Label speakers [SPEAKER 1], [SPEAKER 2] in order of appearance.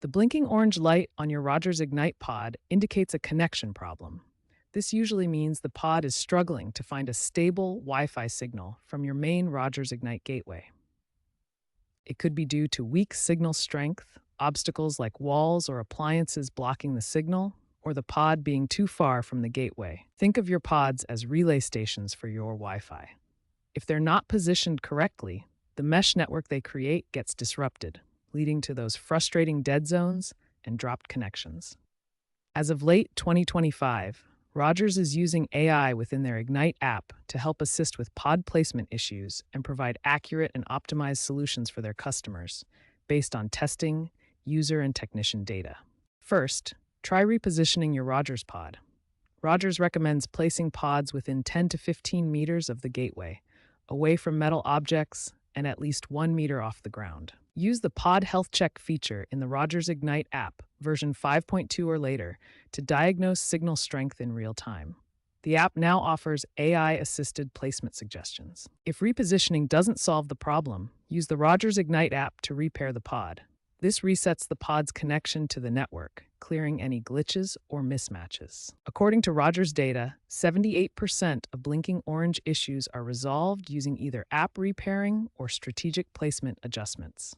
[SPEAKER 1] The blinking orange light on your Rogers Ignite pod indicates a connection problem. This usually means the pod is struggling to find a stable Wi Fi signal from your main Rogers Ignite gateway. It could be due to weak signal strength, obstacles like walls or appliances blocking the signal, or the pod being too far from the gateway. Think of your pods as relay stations for your Wi Fi. If they're not positioned correctly, the mesh network they create gets disrupted, leading to those frustrating dead zones and dropped connections. As of late 2025, Rogers is using AI within their Ignite app to help assist with pod placement issues and provide accurate and optimized solutions for their customers based on testing, user, and technician data. First, try repositioning your Rogers pod. Rogers recommends placing pods within 10 to 15 meters of the gateway, away from metal objects and at least 1 meter off the ground. Use the Pod Health Check feature in the Rogers Ignite app, version 5.2 or later, to diagnose signal strength in real time. The app now offers AI-assisted placement suggestions. If repositioning doesn't solve the problem, use the Rogers Ignite app to repair the pod. This resets the pod's connection to the network, clearing any glitches or mismatches. According to Rogers data, 78% of blinking orange issues are resolved using either app repairing or strategic placement adjustments.